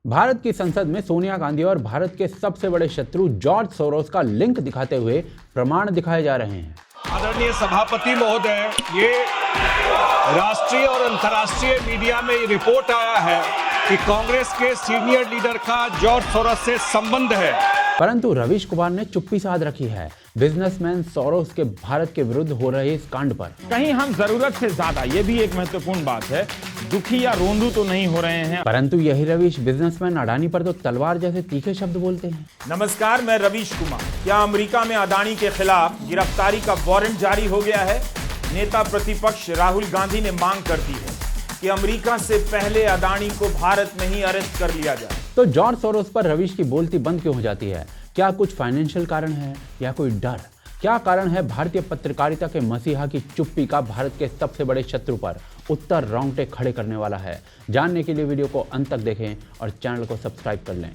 भारत की संसद में सोनिया गांधी और भारत के सबसे बड़े शत्रु जॉर्ज सोरोस का लिंक दिखाते हुए प्रमाण दिखाए जा रहे हैं। आदरणीय सभापति महोदय, ये राष्ट्रीय और अंतर्राष्ट्रीय मीडिया में ये रिपोर्ट आया है कि कांग्रेस के सीनियर लीडर का जॉर्ज सोरोस से संबंध है, परंतु रवीश कुमार ने चुप्पी साध रखी है बिजनेसमैन सोरोस के भारत के विरुद्ध हो रहे इस कांड पर। कहीं हम जरूरत से ज्यादा, ये भी एक महत्वपूर्ण बात है, दुखी या रोंदू तो नहीं हो रहे हैं। परंतु यही रवीश बिजनेसमैन अडानी पर तो तलवार जैसे तीखे शब्द बोलते हैं। नमस्कार, मैं रवीश कुमार। क्या अमेरिका में अडानी के खिलाफ गिरफ्तारी का वारंट जारी हो गया है? नेता प्रतिपक्ष राहुल गांधी ने मांग कर दी है कि अमेरिका से पहले अडानी को भारत में ही अरेस्ट कर लिया जाए। तो जॉर्ज सोरोस पर रवीश की बोलती बंद क्यों हो जाती है? क्या कुछ फाइनेंशियल कारण है या कोई डर? क्या कारण है भारतीय पत्रकारिता के मसीहा की चुप्पी का भारत के सबसे बड़े शत्रु पर? उत्तर रोंगटे खड़े करने वाला है। जानने के लिए वीडियो को अंत तक देखें और चैनल को सब्सक्राइब कर लें।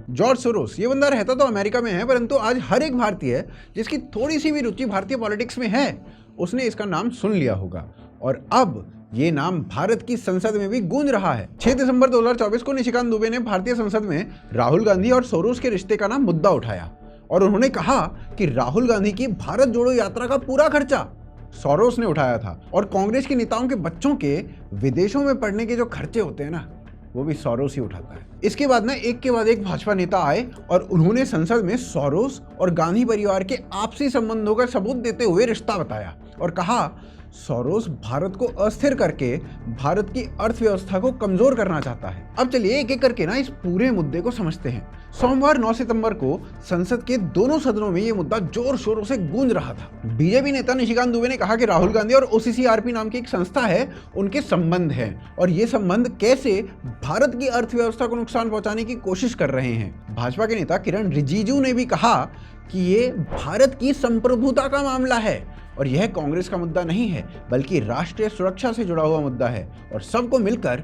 जॉर्ज सोरोस, ये बंदा रहता तो अमेरिका में है, परंतु आज हर एक भारतीय जिसकी थोड़ी सी भी रुचि भारतीय पॉलिटिक्स में है, उसने इसका नाम सुन लिया होगा। और अब ये नाम भारत की संसद में भी गूंज रहा है। 6 दिसंबर 2024 को निशिकांत दुबे ने भारतीय संसद में राहुल गांधी और सोरोस के रिश्ते का मुद्दा उठाया और उन्होंने कहा कि राहुल गांधी की भारत जोड़ो यात्रा का पूरा खर्चा सोरोस ने उठाया था और कांग्रेस के नेताओं के बच्चों के विदेशों में पढ़ने के जो खर्चे होते हैं ना, वो भी सोरोस ही उठाता है। इसके बाद एक के बाद एक भाजपा नेता आए और उन्होंने संसद में सोरोस और गांधी परिवार के आपसी संबंधों का सबूत देते हुए रिश्ता बताया और कहा सोरोस भारत को अस्थिर करके भारत की अर्थव्यवस्था को कमजोर करना चाहता है। अब चलिए एक एक करके इस पूरे मुद्दे को समझते हैं। सोमवार 9 सितंबर को संसद के दोनों सदनों में ये मुद्दा जोर शोरों से गूंज रहा था। बीजेपी नेता निशिकांत दुबे ने कहा कि राहुल गांधी और OCCRP नाम की एक संस्था है, उनके संबंध है और ये संबंध कैसे भारत की अर्थव्यवस्था को नुकसान पहुंचाने की कोशिश कर रहे हैं। भाजपा के नेता किरण रिजिजू ने भी कहा कि ये भारत की संप्रभुता का मामला है और यह कांग्रेस का मुद्दा नहीं है, बल्कि राष्ट्रीय सुरक्षा से जुड़ा हुआ मुद्दा है और सबको मिलकर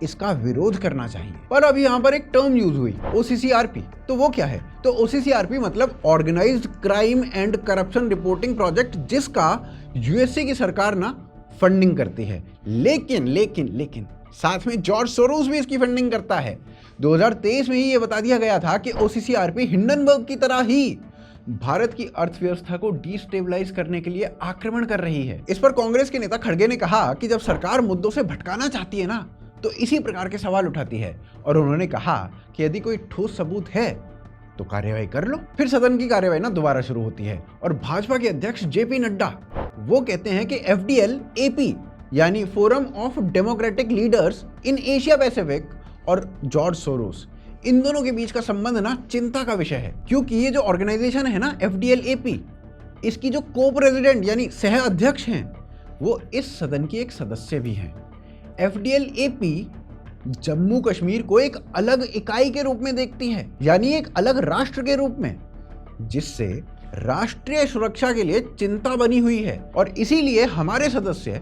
इसका विरोध करना चाहिए। पर अभी यहाँ पर एक टर्म यूज हुई, OCCRP। तो वो क्या है? तो OCCRP मतलब organised crime and corruption reporting project, जिसका USA की सरकार फंडिंग करती है। लेकिन साथ में जॉर्ज सोरोस भी इसकी फंडिंग करता है। 2023 में ही ये बता दिया गया था कि OCCRP हिंडनबर्ग की तरह ही भारत की अर्थव्यवस्था को डिस्टेबलाइज करने के लिए आक्रमण कर रही है। इस पर कांग्रेस के नेता खड़गे ने कहा कि जब सरकार मुद्दों से भटकाना चाहती है तो इसी प्रकार के सवाल उठाती है और उन्होंने कहा कि यदि कोई ठोस सबूत है तो कार्यवाही कर लो। फिर सदन की कार्यवाही दोबारा शुरू होती है और भाजपा के अध्यक्ष JP नड्डा वो कहते हैं कि FDL-AP यानी forum of democratic leaders in Asia Pacific और जॉर्ज सोरोस, इन दोनों के बीच का संबंध चिंता का विषय है, क्योंकि ये जो ऑर्गेनाइजेशन है FDL-AP, इसकी जो को प्रेसिडेंट यानी सह अध्यक्ष हैं वो इस सदन की एक सदस्य भी हैं। FDL-AP जम्मू कश्मीर को एक अलग इकाई के रूप में देखती है, यानी एक अलग राष्ट्र के रूप में, जिससे राष्ट्रीय सुरक्षा के लिए चिंता बनी हुई है और इसीलिए हमारे सदस्य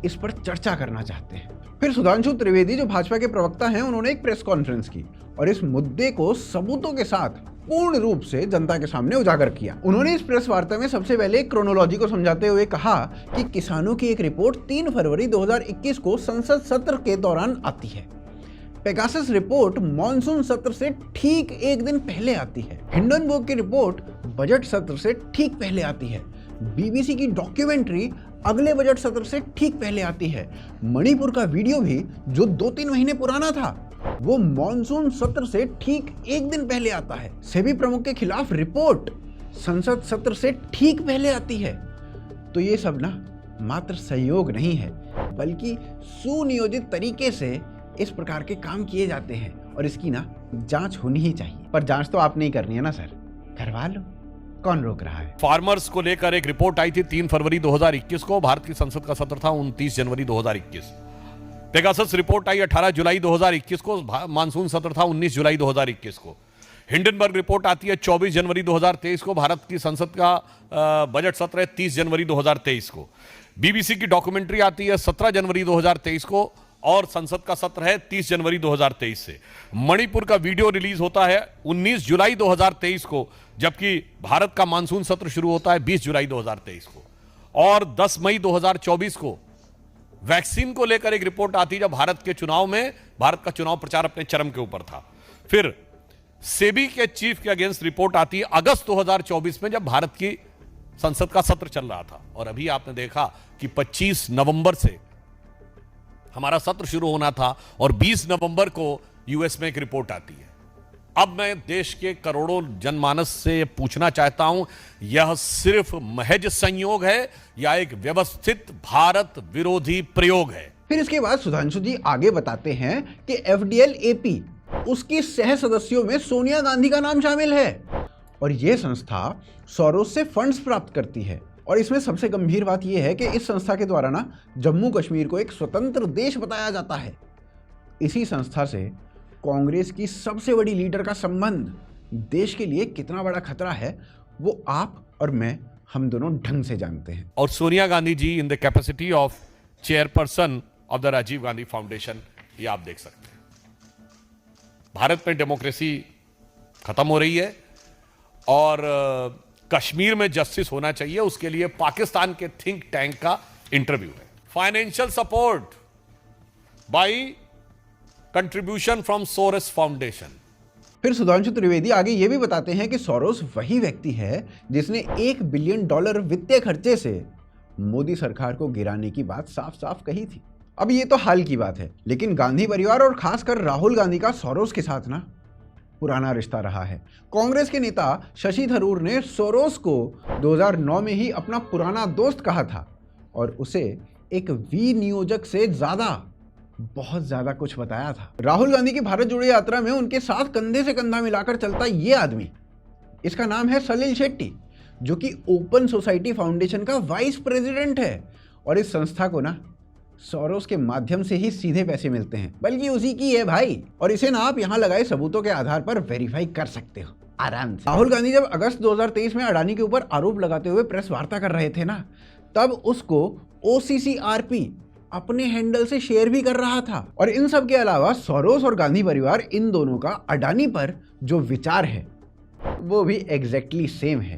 इस पर चर्चा करना चाहते हैं। फिर सुधांशु त्रिवेदी जो भाजपा के प्रवक्ता हैं, उन्होंने एक प्रेस कॉन्फ्रेंस की और इस मुद्दे को सबूतों के साथ पूर्ण रूप से जनता के सामने उजागर किया। उन्होंने इस प्रेस वार्ता में सबसे पहले क्रोनोलॉजी को समझाते हुए कहा कि किसानों की एक रिपोर्ट 3 फरवरी 2021 को संसद सत्र के दौरान आती है। पेगासस रिपोर्ट मॉनसून सत्र से ठीक एक दिन पहले आती है। हिंडनबर्ग की रिपोर्ट बजट सत्र से ठीक पहले आती है। BBC की डॉक्यूमेंट्री अगले बजट सत्र से ठीक पहले आती है। मणिपुर का वीडियो भी जो 2-3 महीने पुराना था, वो मॉनसून सत्र से ठीक एक दिन पहले आता है। सेबी प्रमुख के खिलाफ रिपोर्ट संसद सत्र से ठीक पहले आती है। तो ये सब मात्र सहयोग नहीं है, बल्कि सुनियोजित तरीके से इस प्रकार के काम किए जाते हैं और इसकी जांच होनी ही चाहिए। पर जांच तो आप नहीं करनी है सर, करवा लो, कौन रोक रहा है? फार्मर्स को लेकर एक रिपोर्ट आई थी 3 फरवरी 2021 को। भारत की संसद का सत्र था 29 जनवरी 2021। पेगासस रिपोर्ट आई 18 जुलाई 2021 को। मानसून सत्र था 19 जुलाई 2021 को। हिंडनबर्ग रिपोर्ट आती है 24 जनवरी 2023 को। भारत की संसद का बजट सत्र है 30 जनवरी 2023 को। BBC की डॉक्यूमेंट्री आती है 17 जनवरी 2023 को और संसद का सत्र है 30 जनवरी 2023 से। मणिपुर का वीडियो रिलीज होता है 19 जुलाई 2023 को, जबकि भारत का मानसून सत्र शुरू होता है 20 जुलाई 2023 को। और 10 मई 2024 को वैक्सीन को लेकर एक रिपोर्ट आती जब भारत के चुनाव में भारत का चुनाव प्रचार अपने चरम के ऊपर था। फिर सेबी के चीफ के अगेंस्ट रिपोर्ट आती है अगस्त 2024 में जब भारत की संसद का सत्र चल रहा था। और अभी आपने देखा कि 25 नवंबर से हमारा सत्र शुरू होना था और 20 नवंबर को यूएस में एक रिपोर्ट आती है। अब मैं देश के करोड़ों जनमानस से पूछना चाहता हूं, यह सिर्फ महज संयोग है या एक व्यवस्थित भारत विरोधी प्रयोग है? फिर इसके बाद सुधांशु जी आगे बताते हैं कि FDL-AP उसकी सह सदस्यों में सोनिया गांधी का नाम शामिल है और यह संस्था सोरोस से फंड्स प्राप्त करती है। और इसमें सबसे गंभीर बात यह है कि इस संस्था के द्वारा ना जम्मू कश्मीर को एक स्वतंत्र देश बताया जाता है। इसी संस्था से कांग्रेस की सबसे बड़ी लीडर का संबंध देश के लिए कितना बड़ा खतरा है वो आप और मैं हम दोनों ढंग से जानते हैं। और Sonia Gandhi ji in the capacity of chairperson of the Rajiv Gandhi foundation, ये आप देख सकते हैं। भारत में डेमोक्रेसी खत्म हो रही है और कश्मीर में जस्टिस होना चाहिए, उसके लिए पाकिस्तान के थिंक टैंक का इंटरव्यू है। Financial support by contribution from Soros foundation. फिर सुधांशु त्रिवेदी आगे ये भी बताते हैं कि सोरोस वही व्यक्ति है जिसने $1 बिलियन वित्तीय खर्चे से मोदी सरकार को गिराने की बात साफ साफ कही थी। अब ये तो हाल की बात है, लेकिन गांधी परिवार और खासकर राहुल गांधी का सोरोस के साथ ना पुराना रिश्ता रहा है। कांग्रेस के नेता शशि थरूर ने सोरोस को 2009 में ही अपना पुराना दोस्त कहा था और उसे एक विनियोजक से बहुत ज्यादा कुछ बताया था। राहुल गांधी की भारत जोड़ो यात्रा में उनके साथ कंधे से कंधा मिलाकर चलता ये आदमी, इसका नाम है सलिल शेट्टी, जो कि ओपन सोसाइटी फाउंडेशन का वाइस प्रेसिडेंट है। और इस संस्था को ना सोरोस के माध्यम से ही सीधे पैसे मिलते हैं, बल्कि उसी की है भाई। और इसे ना आप यहाँ लगाए सबूतों के आधार पर वेरीफाई कर सकते हो आराम से। राहुल गांधी जब अगस्त 2023 में अडानी के ऊपर आरोप लगाते हुए प्रेस वार्ता कर रहे थे ना, तब उसको OCCRP अपने हैंडल से शेयर भी कर रहा था। और इन सब के अलावा सोरोस और गांधी परिवार, इन दोनों का अडानी पर जो विचार है वो भी एग्जैक्टली सेम है।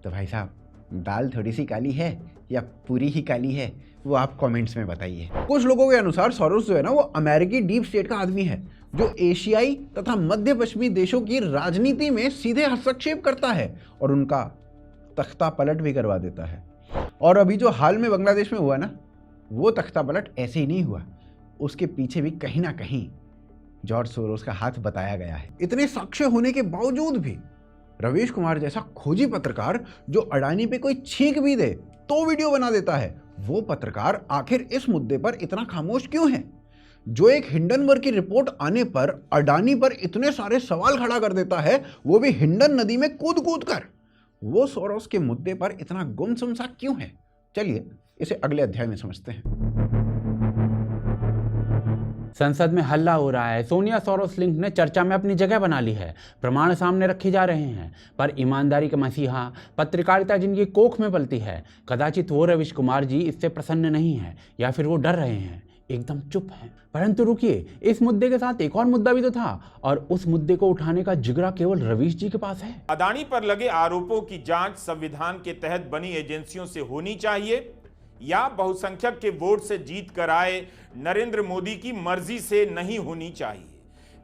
तो भाई साहब, दाल थोड़ी सी काली है या पूरी ही काली है, वो आप कमेंट्स में बताइए। कुछ लोगों के अनुसार सोरोस जो है ना वो अमेरिकी डीप स्टेट का आदमी है, जो एशियाई तथा मध्य पश्चिमी देशों की राजनीति में सीधे हस्तक्षेप करता है और उनका तख्ता पलट भी करवा देता है। और अभी जो हाल में बांग्लादेश में हुआ ना, वो तख्ता पलट ऐसे ही नहीं हुआ, उसके पीछे भी कहीं ना कहीं जॉर्ज सोरोस का हाथ बताया गया है। इतने साक्ष्य होने के बावजूद भी रवीश कुमार जैसा खोजी पत्रकार जो अडानी पे कोई छींक भी दे तो वीडियो बना देता है, वो पत्रकार आखिर इस मुद्दे पर इतना खामोश क्यों है? जो एक हिंडनबर्ग की रिपोर्ट आने पर अडानी पर इतने सारे सवाल खड़ा कर देता है, वो भी हिंडन नदी में कूद कूद कर, वो सोरोस के मुद्दे पर इतना गुमसुम सा क्यों है? चलिए इसे अगले अध्याय में समझते हैं। संसद में हल्ला हो रहा है। सोनिया सोरोस लिंक ने चर्चा में अपनी जगह बना ली है। प्रमाण सामने रखे जा रहे हैं, पर ईमानदारी का मसीहा, पत्रकारिता जिनकी कोख में पलती है, कदाचित वो रवीश कुमार जी इससे प्रसन्न नहीं है, या फिर वो डर रहे हैं, एकदम चुप हैं। परंतु रुकिए, इस मुद्दे के साथ एक और मुद्दा भी तो था, और उस मुद्दे को उठाने का जिगरा केवल रवीश जी के पास है। अडानी पर लगे आरोपों की जांच संविधान के तहत बनी एजेंसियों से होनी चाहिए या बहुसंख्यक के वोट से जीत कर आए नरेंद्र मोदी की मर्जी से नहीं होनी चाहिए?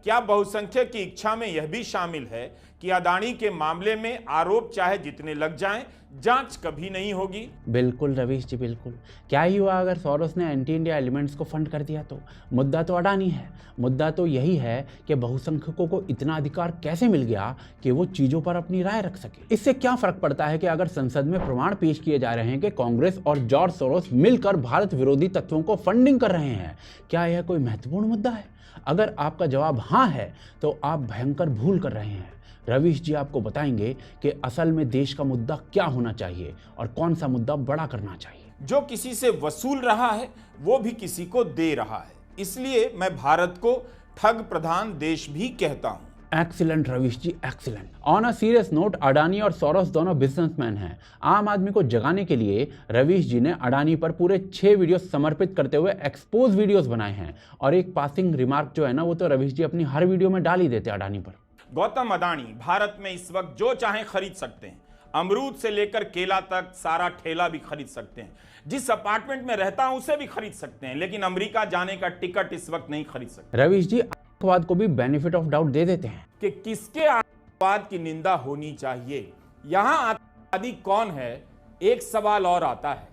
क्या बहुसंख्यक की इच्छा में यह भी शामिल है कि अडानी के मामले में आरोप चाहे जितने लग जाएं, जांच कभी नहीं होगी? बिल्कुल रवीश जी, बिल्कुल। क्या ही हुआ अगर सोरोस ने एंटी इंडिया एलिमेंट्स को फंड कर दिया तो? मुद्दा तो अडानी है। मुद्दा तो यही है कि बहुसंख्यकों को इतना अधिकार कैसे मिल गया कि वो चीज़ों पर अपनी राय रख सके। इससे क्या फर्क पड़ता है कि अगर संसद में प्रमाण पेश किए जा रहे हैं कि कांग्रेस और जॉर्ज सोरोस मिलकर भारत विरोधी तत्वों को फंडिंग कर रहे हैं? क्या यह कोई महत्वपूर्ण मुद्दा है? अगर आपका जवाब हाँ है तो आप भयंकर भूल कर रहे हैं। रवीश जी आपको बताएंगे कि असल में देश का मुद्दा क्या होना चाहिए और कौन सा मुद्दा बड़ा करना चाहिए। जो किसी से वसूल रहा है वो भी किसी को दे रहा है, इसलिए मैं भारत को ठग प्रधान देश भी कहता हूं। Excellent Ravish ji, excellent. On a serious note, Adani और सोरोस दोनों बिजनेसमैन हैं। आम आदमी को जगाने के लिए रवीश जी ने अडानी पर पूरे 6 वीडियो समर्पित करते हुए एक्सपोज वीडियोस बनाए हैं, और एक पासिंग रिमार्क जो है ना, वो तो रवीश जी अपनी हर वीडियो में डाल ही देते अडानी पर। गौतम अडानी भारत में इस वक्त जो चाहे खरीद सकते हैं। अमरूद से लेकर केला तक सारा ठेला भी खरीद सकते हैं। जिस अपार्टमेंट में रहता हूं उसे भी खरीद सकते हैं, लेकिन अमेरिका जाने का टिकट इस वक्त नहीं खरीद सकते। रवीश जी आतंकवाद को भी बेनिफिट ऑफ डाउट दे देते हैं कि किसके आतंकवाद की निंदा होनी चाहिए। यहां आतंकवादी कौन है, एक सवाल और आता है,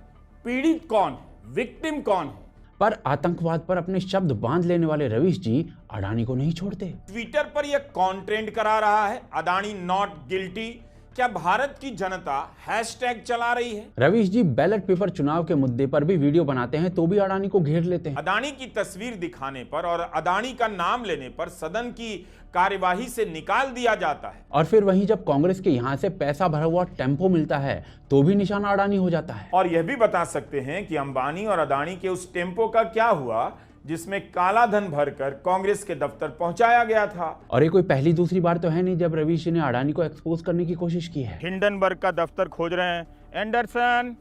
पीड़ित कौन है, विक्टिम कौन है। पर आतंकवाद पर अपने शब्द बांध लेने वाले रवीश जी अडानी को नहीं छोड़ते। ट्विटर पर यह कौन ट्रेंड करा रहा है, अडानी नॉट गिल्टी? क्या भारत की जनता हैशटैग चला रही है? रवीश जी बैलेट पेपर चुनाव के मुद्दे पर भी वीडियो बनाते हैं तो भी अडानी को घेर लेते हैं। अडानी की तस्वीर दिखाने पर और अडानी का नाम लेने पर सदन की कार्यवाही से निकाल दिया जाता है। और फिर वहीं जब कांग्रेस के यहां से पैसा भरा हुआ टेम्पो मिलता है तो भी निशाना अडानी हो जाता है। और यह भी बता सकते हैं कि अंबानी और अडानी के उस टेम्पो का क्या हुआ जिसमें काला धन भरकर कांग्रेस के दफ्तर पहुंचाया गया था। और ये कोई पहली दूसरी बार तो है नहीं जब रवीश जी ने अडानी को एक्सपोज करने की कोशिश की है। हिंडनबर्ग का दफ्तर खोज रहे हैं। एंडरसन,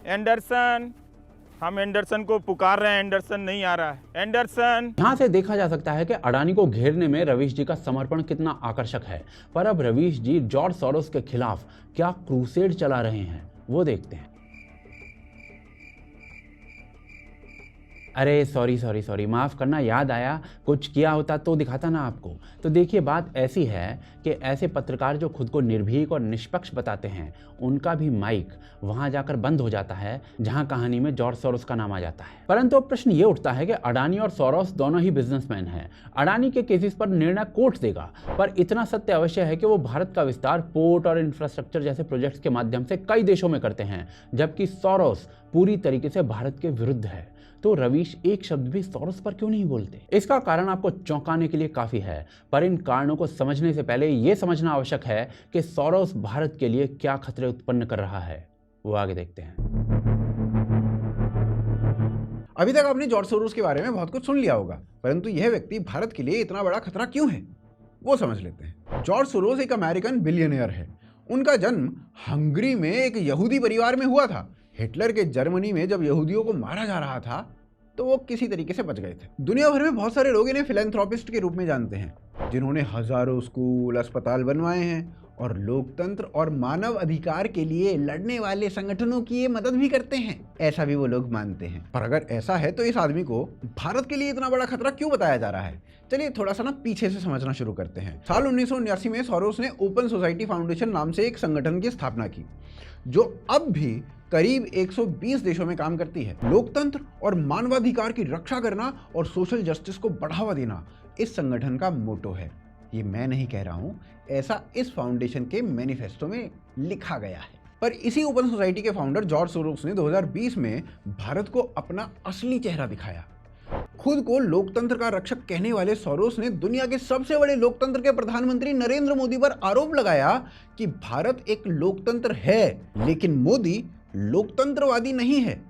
एंडरसन, हम एंडरसन को पुकार रहे हैं, एंडरसन नहीं आ रहा है। एंडरसन। यहाँ से देखा जा सकता है कि अडानी को घेरने में रवीश जी का समर्पण कितना आकर्षक है। पर अब रवीश जी जॉर्ज सोरोस के खिलाफ क्या क्रूसेड चला रहे हैं वो देखते हैं। अरे सॉरी माफ़ करना, याद आया, कुछ किया होता तो दिखाता ना आपको। तो देखिए बात ऐसी है कि ऐसे पत्रकार जो खुद को निर्भीक और निष्पक्ष बताते हैं उनका भी माइक वहां जाकर बंद हो जाता है जहां कहानी में जॉर्ज सोरोस का नाम आ जाता है। परंतु अब प्रश्न ये उठता है कि अडानी और सोरोस दोनों ही बिजनेसमैन हैं। अडानी के केसेस पर निर्णय कोर्ट देगा, पर इतना सत्य अवश्य है कि वो भारत का विस्तार पोर्ट और इंफ्रास्ट्रक्चर जैसे प्रोजेक्ट्स के माध्यम से कई देशों में करते हैं, जबकि सोरोस पूरी तरीके से भारत के विरुद्ध है। तो रवीश एक शब्द भी सोरोस पर क्यों नहीं बोलते? इसका कारण आपको चौंकाने के लिए काफी है, पर इन कारणों को समझने से पहले यह समझना आवश्यक है कि सोरोस भारत के लिए क्या खतरे उत्पन्न कर रहा है। वो आगे देखते हैं। अभी तक आपने जॉर्ज सोरोस के बारे में बहुत कुछ सुन लिया होगा, परंतु यह व्यक्ति भारत के लिए इतना बड़ा खतरा क्यों है वो समझ लेते हैं। जॉर्ज सोरोस एक अमेरिकन बिलियनियर है। उनका जन्म हंगरी में एक यहूदी परिवार में हुआ था। हिटलर के जर्मनी में जब यहूदियों को मारा जा रहा था तो वो किसी तरीके से बच गए थे। दुनिया भर में बहुत सारे लोग इन्हें फिलैंथ्रोपिस्ट के रूप में जानते हैं, जिन्होंने हजारों स्कूल, अस्पताल बनवाए हैं और लोकतंत्र और मानव अधिकार के लिए लड़ने वाले संगठनों की ये मदद भी करते हैं, ऐसा भी वो लोग मानते हैं। पर अगर ऐसा है तो इस आदमी को भारत के लिए इतना बड़ा खतरा क्यों बताया जा रहा है? चलिए थोड़ा सा ना पीछे से समझना शुरू करते हैं। साल 1979 में सोरोस ने ओपन सोसाइटी फाउंडेशन नाम से एक संगठन की स्थापना की, जो अब भी करीब 120 देशों में काम करती है। लोकतंत्र और मानवाधिकार की रक्षा करना और सोशल जस्टिस को बढ़ावा देना इस संगठन का मोटो है। ये मैं नहीं कह रहा हूं, ऐसा इस फाउंडेशन के मैनिफेस्टो में लिखा गया है। पर इसी ओपन सोसाइटी के फाउंडर जॉर्ज सोरोस ने 2020 में भारत को अपना असली चेहरा दिखाया। खुद को लोकतंत्र का रक्षक कहने वाले सोरोस ने दुनिया के सबसे बड़े लोकतंत्र के प्रधानमंत्री नरेंद्र मोदी पर आरोप लगाया कि भारत एक लोकतंत्र है, लेकिन मोदी लोकतंत्रवादी नहीं है।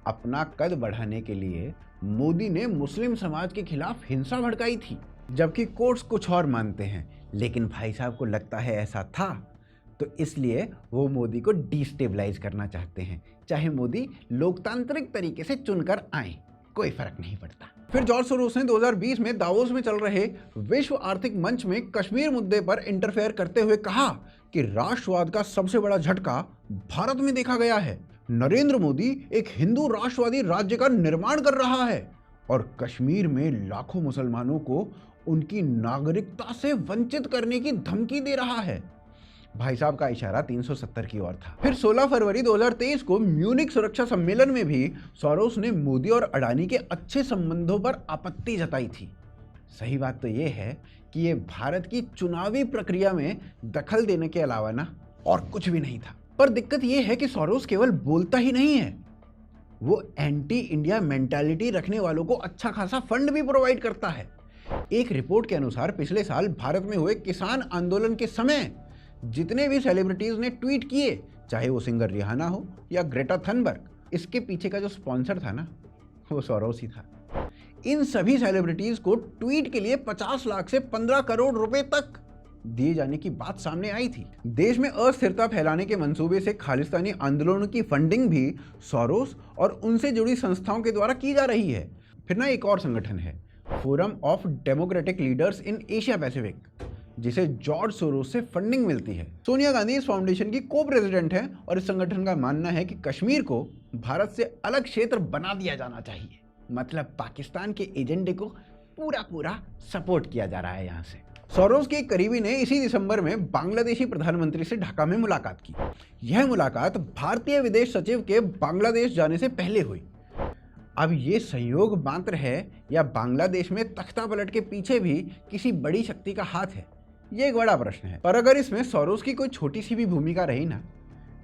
अपना कद बढ़ाने के लिए मोदी ने मुस्लिम समाज के खिलाफ हिंसा भड़काई थी, जबकि कोर्ट्स कुछ और मानते हैं। लेकिन भाई साहब को लगता है ऐसा था, तो इसलिए वो मोदी को डिस्टेबलाइज करना चाहते हैं। चाहे मोदी लोकतांत्रिक तरीके से चुनकर आए, कोई फर्क नहीं पड़ता। फिर जॉर्ज सोरोस ने 2020 में दावोस में चल रहे विश्व आर्थिक मंच में कश्मीर मुद्दे पर इंटरफेयर करते हुए कहा कि राष्ट्रवाद का सबसे बड़ा झटका भारत में देखा गया है। नरेंद्र मोदी एक हिंदू राष्ट्रवादी राज्य का निर्माण कर रहा है और कश्मीर में लाखों मुसलमानों को उनकी नागरिकता से वंचित करने की धमकी दे रहा है। भाई साहब का इशारा 370 की ओर था। फिर 16 फरवरी 2023 को म्यूनिक सुरक्षा सम्मेलन में भी सोरोस ने मोदी और अडानी के अच्छे संबंधों पर आपत्ति जताई थी। सही बात तो यह है कि ये भारत की चुनावी प्रक्रिया में दखल देने के अलावा ना और कुछ भी नहीं था। पर दिक्कत यह है कि सोरोस केवल बोलता ही नहीं है, वो एंटी इंडिया मेंटालिटी रखने वालों को अच्छा खासा फंड भी प्रोवाइड करता है। एक रिपोर्ट के अनुसार पिछले साल भारत में हुए किसान आंदोलन के समय जितने भी सेलिब्रिटीज ने ट्वीट किए, चाहे वो सिंगर रिहाना हो या ग्रेटा थनबर्ग, इसके पीछे का जो स्पॉन्सर था ना, वो सोरोस ही था। इन सभी सेलिब्रिटीज को ट्वीट के लिए 50 लाख से 15 करोड़ रुपए तक दिए जाने की बात सामने आई थी। देश में अस्थिरता फैलाने के मंसूबे से खालिस्तानी आंदोलनों की फंडिंग भी सोरोस और उनसे जुड़ी संस्थाओं के द्वारा की जा रही है। फिर ना एक और संगठन है, forum of democratic leaders in Asia Pacific. जिसे जॉर्ज सोरोस से फंडिंग मिलती है। सोनिया गांधी इस फाउंडेशन की को प्रेसिडेंट है और इस संगठन का मानना है कि कश्मीर को भारत से अलग क्षेत्र बना दिया जाना चाहिए। मतलब पाकिस्तान के एजेंडे को पूरा सपोर्ट किया जा रहा है यहाँ से। सोरोस के एक करीबी ने इसी दिसंबर में बांग्लादेशी प्रधानमंत्री से ढाका में मुलाकात की। यह मुलाकात भारतीय विदेश सचिव के बांग्लादेश जाने से पहले हुई। अब ये संयोग मात्र है या बांग्लादेश में तख्ता पलट के पीछे भी किसी बड़ी शक्ति का हाथ है, ये एक बड़ा प्रश्न है। पर अगर इसमें सोरोस की कोई छोटी सी भी भूमिका रही ना,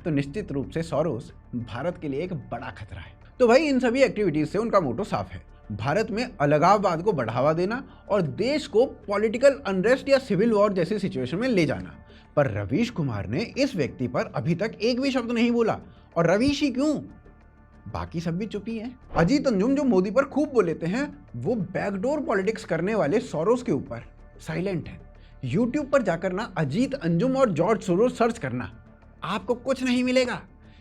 तो निश्चित रूप से सोरोस भारत के लिए एक बड़ा खतरा है। तो भाई इन सभी एक्टिविटीज से उनका मोटो साफ है, भारत में अलगाववाद को बढ़ावा देना और देश को पॉलिटिकल अनरेस्ट या सिविल वॉर जैसी सिचुएशन में ले जाना। पर रवीश कुमार ने इस व्यक्ति पर अभी तक एक भी शब्द नहीं बोला। और रवीश ही क्यों, बाकी सब भी चुप ही हैं। अजीत अंजुम जो मोदी पर खूब बोलेते हैं, वो बैकडोर पॉलिटिक्स करने वाले सोरोस के ऊपर साइलेंट है। यूट्यूब पर जाकर ना अजीत अंजुम और जॉर्ज सोरोस सर्च करना, आपको कुछ नहीं मिलेगा।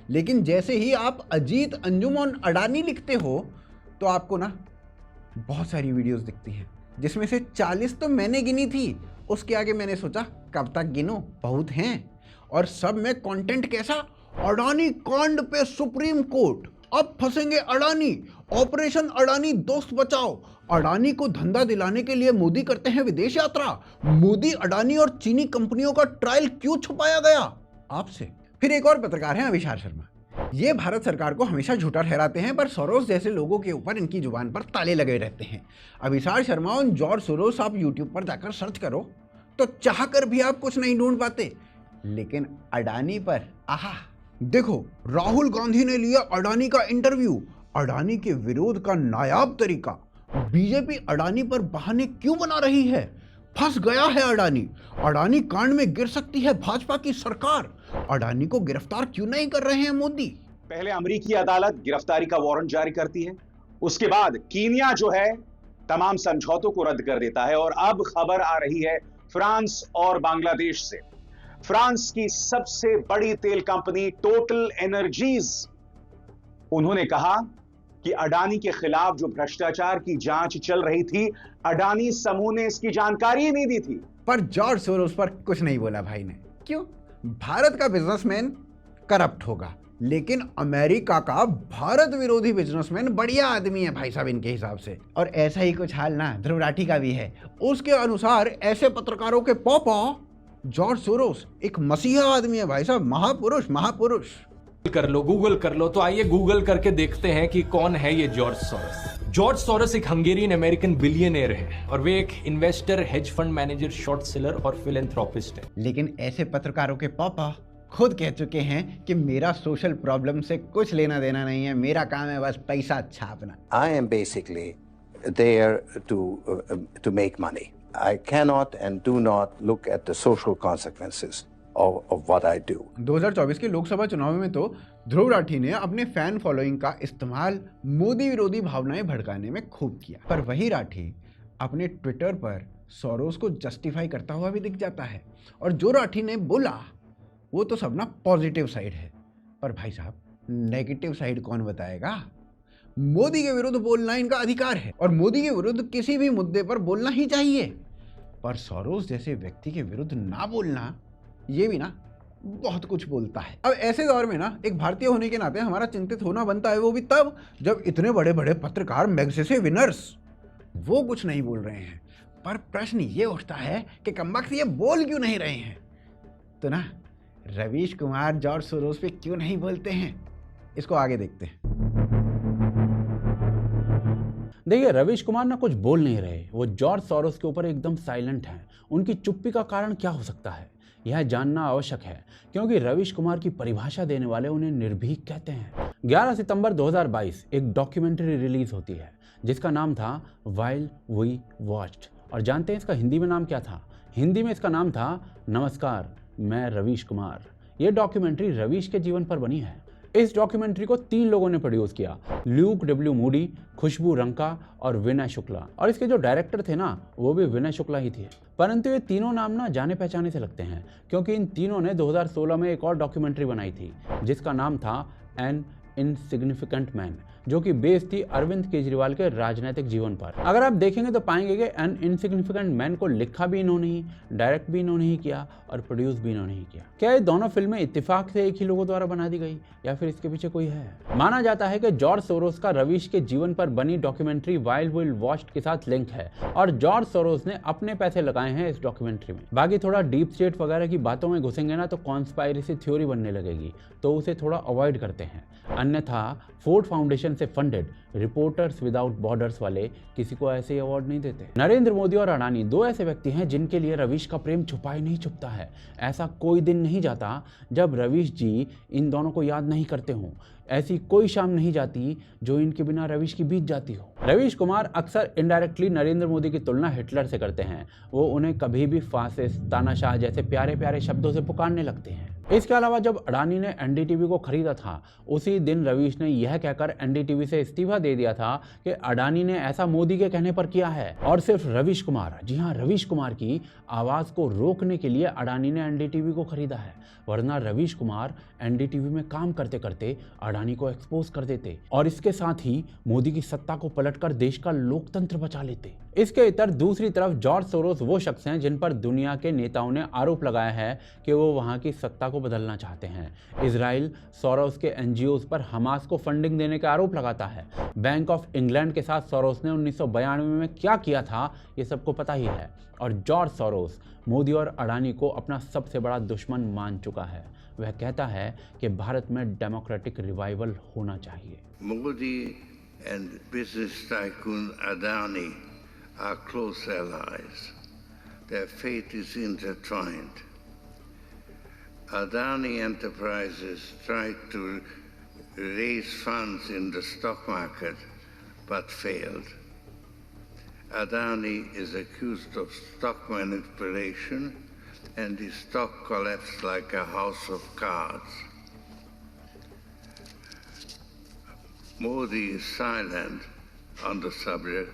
लेकिन जैसे ही आप अजीत अंजुम और अडानी लिखते हो तो आपको ना बहुत सारी वीडियोस दिखती हैं, जिसमें से 40 तो मैंने गिनी थी। उसके आगे मैंने सोचा कब तक गिनो, बहुत हैं। और सब में कंटेंट कैसा, अडानी कांड पे सुप्रीम कोर्ट, अब फंसेंगे अडानी, ऑपरेशन अडानी दोस्त बचाओ, अडानी को धंधा दिलाने के लिए मोदी करते हैं विदेश यात्रा, मोदी अडानी और चीनी कंपनियों का ट्रायल क्यों छुपाया गया आपसे। फिर एक और पत्रकार हैं अविशार शर्मा, ये भारत सरकार को हमेशा झूठा ठहराते हैं, पर सोरोस जैसे लोगों के ऊपर इनकी जुबान पर ताले लगे रहते हैं। अविशार शर्मा और जॉर्ज सोरोस आप यूट्यूब पर जाकर सर्च करो तो चाह कर भी आप कुछ नहीं ढूंढ पाते। लेकिन अडानी पर आहा, देखो राहुल गांधी ने लिया अडानी का इंटरव्यू, अडानी के विरोध का नायाब तरीका, बीजेपी अडानी पर बहाने क्यों बना रही है, फंस गया है अडानी, अडानी कांड में गिर सकती है भाजपा की सरकार, अडानी को गिरफ्तार क्यों नहीं कर रहे हैं मोदी। पहले अमेरिकी अदालत गिरफ्तारी का वारंट जारी करती है, उसके बाद कीनिया जो है तमाम समझौतों को रद्द कर देता है। और अब खबर आ रही है फ्रांस और बांग्लादेश से। फ्रांस की सबसे बड़ी तेल कंपनी टोटल एनर्जीज, उन्होंने कहा कि अडानी के खिलाफ जो भ्रष्टाचार की जांच चल रही थी, अडानी समूह ने इसकी जानकारी ही नहीं दी थी। पर जॉर्ज सोरोस पर कुछ नहीं बोला भाई ने। क्यों? भारत का बिजनेसमैन करप्ट होगा, लेकिन अमेरिका का भारत विरोधी बिजनेसमैन बढ़िया आदमी है भाई साहब इनके हिसाब से। और ऐसा ही कुछ हाल ना ध्रुव राठी का भी है। उसके अनुसार ऐसे पत्रकारों के पापा जॉर्ज सोरोस एक मसीहा आदमी है भाई साहब, महापुरुष। कर लो, गूगल कर लो। तो आइए गूगल करके देखते हैं कि कौन है ये जॉर्ज सोरोस। जॉर्ज सोरोस एक हंगेरियन अमेरिकन बिलियनियर है और वे एक investor, hedge fund manager, short seller और फिलैंथ्रोपिस्ट है। लेकिन ऐसे पत्रकारों के पापा खुद कह चुके हैं कि मेरा सोशल प्रॉब्लम से कुछ लेना देना नहीं है, मेरा काम है बस पैसा छापना। I am basically there to make money. I cannot and do not look at the social consequences of what I do. 2024 के लोकसभा चुनाव में तो ध्रुव राठी ने अपने फैन फॉलोइंग का इस्तेमाल मोदी विरोधी भावनाएं भड़काने में खूब किया। पर वही राठी अपने ट्विटर पर सोरोस को जस्टिफाई करता हुआ भी दिख जाता है। और जो राठी ने बोला वो तो सब ना पॉजिटिव साइड है, पर भाई साहब नेगेटिव साइड कौन बताएगा। मोदी के विरुद्ध बोलना इनका अधिकार है और मोदी के विरुद्ध किसी भी मुद्दे पर बोलना ही चाहिए, पर सोरोस जैसे व्यक्ति के विरुद्ध ना बोलना, ये भी ना बहुत कुछ बोलता है। अब ऐसे दौर में ना एक भारतीय होने के नाते हमारा चिंतित होना बनता है, वो भी तब जब इतने बड़े बड़े पत्रकार, मैगसेसे विनर्स, वो कुछ नहीं बोल रहे हैं। पर प्रश्न ये उठता है कि कमबख्त ये बोल क्यों नहीं रहे हैं। तो ना रवीश कुमार जॉर्ज सोरोस पे क्यों नहीं बोलते हैं, इसको आगे देखते हैं। देखिए, रवीश कुमार ना कुछ बोल नहीं रहे, वो जॉर्ज सोरोस के ऊपर एकदम साइलेंट हैं। उनकी चुप्पी का कारण क्या हो सकता है, यह जानना आवश्यक है, क्योंकि रवीश कुमार की परिभाषा देने वाले उन्हें निर्भीक कहते हैं। 11 सितंबर 2022 एक डॉक्यूमेंट्री रिलीज होती है जिसका नाम था व्हाइल वी वॉच्ड। और जानते हैं इसका हिंदी में नाम क्या था? हिंदी में इसका नाम था नमस्कार, मैं रवीश कुमार। ये डॉक्यूमेंट्री रवीश के जीवन पर बनी है। इस डॉक्यूमेंट्री को 3 लोगों ने प्रोड्यूस किया, ल्यूक डब्ल्यू मूडी, खुशबू रंका और विनय शुक्ला। और इसके जो डायरेक्टर थे ना, वो भी विनय शुक्ला ही थे। परंतु ये तीनों नाम ना जाने पहचाने से लगते हैं, क्योंकि इन तीनों ने 2016 में एक और डॉक्यूमेंट्री बनाई थी जिसका नाम था एन इनसिग्निफिकेंट मैन, जो कि बेस्ड थी अरविंद केजरीवाल के राजनीतिक जीवन पर। अगर आप देखेंगे तो पाएंगे कि एन इनसिग्निफिकेंट मैन को लिखा भी इन्होंने ही, डायरेक्ट भी इन्होंने ही किया और प्रोड्यूस भी इन्होंने ही किया। क्या ये दोनों फिल्में इत्तेफाक से एक ही लोगों द्वारा बना दी गई या फिर इसके पीछे कोई है? माना जाता है कि जॉर्ज सोरोस का रवीश के जीवन पर बनी डॉक्यूमेंट्री वाइल्ड विल वॉच्ड के साथ लिंक है और जॉर्ज सोरोस ने अपने पैसे लगाए हैं इस डॉक्यूमेंट्री में। बाकी थोड़ा डीप स्टेट वगैरह की बातों में घुसेंगे ना तो कॉन्स्पायरेसी थ्योरी बनने लगेगी, तो उसे थोड़ा अवॉइड करते हैं। अन्यथा फोर्ड फाउंडेशन से फंडेड रिपोर्टर्स विदाउट बॉर्डर्स वाले किसी को ऐसे अवार्ड नहीं देते। नरेंद्र मोदी और अडानी दो ऐसे व्यक्ति हैं जिनके लिए रवीश का प्रेम छुपा ही नहीं छुपता है। ऐसा कोई दिन नहीं जाता जब रवीश जी इन दोनों को याद नहीं करते हों। ऐसी कोई शाम नहीं जाती जो इनके बिना रवीश की बीत जाती हो। रवीश कुमार अक्सर इनडायरेक्टली नरेंद्र मोदी की तुलना हिटलर से करते हैं। वो उन्हें कभी भी फासिस्ट, तानाशाह जैसे प्यारे प्यारे शब्दों से पुकारने लगते हैं। इसके अलावा जब अडानी ने एनडीटीवी को खरीदा था, उसी दिन रवीश ने यह कहकर एनडीटीवी से इस्तीफा दे दिया था कि अडानी ने ऐसा मोदी के कहने पर किया है। और सिर्फ रवीश कुमार, जी हाँ, रवीश कुमार की आवाज को रोकने के लिए अडानी ने एनडीटीवी को खरीदा है, वरना रवीश कुमार एनडीटीवी में काम करते करते अडानी को एक्सपोज कर देते और इसके साथ ही मोदी की सत्ता को पलटकर देश का लोकतंत्र बचा लेते। इसके इतर दूसरी तरफ जॉर्ज सोरोस वो शख्स हैं जिन पर दुनिया के नेताओं ने आरोप लगाया है कि वो वहां की सत्ता को बदलना चाहते हैं। इजराइल सोरोस के एनजीओज पर हमास को फंडिंग देने का आरोप लगाता है। बैंक ऑफ इंग्लैंड के साथ सोरोस ने 1992 में क्या किया था ये सबको पता ही है। और जॉर्ज सोरोस मोदी और अडानी को अपना सबसे बड़ा दुश्मन मान चुका है। वह कहता है कि भारत में डेमोक्रेटिक रिवाइवल होना चाहिए। Modi and business tycoon Adani are close allies. Their fate is intertwined. Adani Enterprises tried to raise funds in the stock market but failed. Adani is accused of stock manipulation and his stock collapsed like a house of cards. Modi is silent on the subject,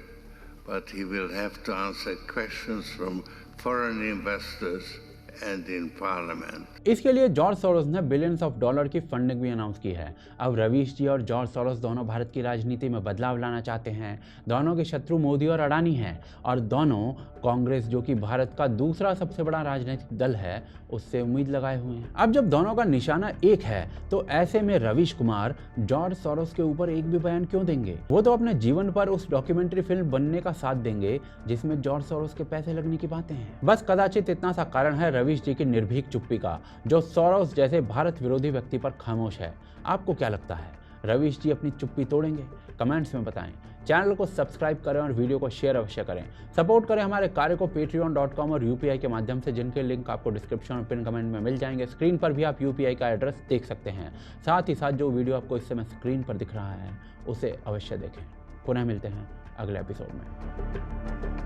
but he will have to answer questions from foreign investors and in parliament. इसके लिए George Soros ने billions of dollar की funding भी announce की है। अब रवीश जी और George Soros दोनों भारत की राजनीति में बदलाव लाना चाहते हैं। दोनों के शत्रु मोदी और अडानी हैं और दोनों कांग्रेस, जो कि भारत का दूसरा सबसे बड़ा राजनीतिक दल है, उससे उम्मीद लगाए हुए हैं। अब जब दोनों का निशाना एक है तो ऐसे में रवीश कुमार जॉर्ज सोरोस के ऊपर एक भी बयान क्यों देंगे? वो तो अपने जीवन पर उस डॉक्यूमेंट्री फिल्म बनने का साथ देंगे जिसमें जॉर्ज सोरोस के पैसे लगने की बातें हैं। बस कदाचित इतना सा कारण है रवीश जी की निर्भीक चुप्पी का, जो सोरोस जैसे भारत विरोधी व्यक्ति पर खामोश है। आपको क्या लगता है, रवीश जी अपनी चुप्पी तोड़ेंगे? कमेंट्स में बताएं। चैनल को सब्सक्राइब करें और वीडियो को शेयर अवश्य करें। सपोर्ट करें हमारे कार्य को patreon.com और UPI के माध्यम से, जिनके लिंक आपको डिस्क्रिप्शन और पिन कमेंट में मिल जाएंगे। स्क्रीन पर भी आप UPI का एड्रेस देख सकते हैं। साथ ही साथ जो वीडियो आपको इस समय स्क्रीन पर दिख रहा है उसे अवश्य देखें। पुनः मिलते हैं अगले एपिसोड में।